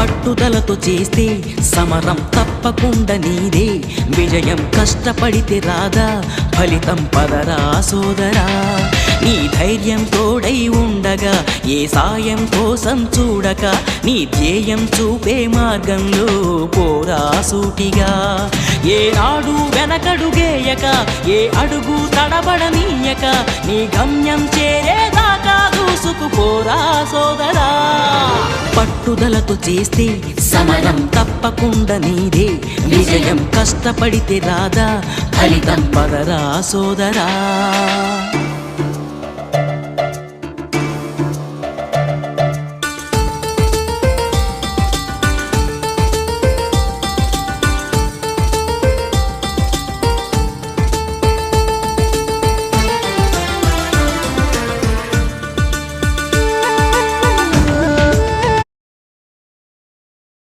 పట్టుదలతో చేస్తే సమరం తప్పకుండా నీదే, విజయం కష్టపడితే రాదా ఫలితం పదరా సోదరా. నీ ధైర్యం తోడై ఉండగా ఏ సాయం కోసం చూడక, నీ ధ్యేయం చూపే మార్గంలో పోరా సూటిగా. ఏనాడు వెనకడుగేయక ఏ అడుగు తడబడనీయక, నీ గమ్యం చేరేదాకా దూసుకుపోరా సోదరా. పట్టుదలతో చేస్తే సమరం తప్పకుండా నీదే, విజయం కష్టపడితే రాదా ఫలితం పదరా సోదరా.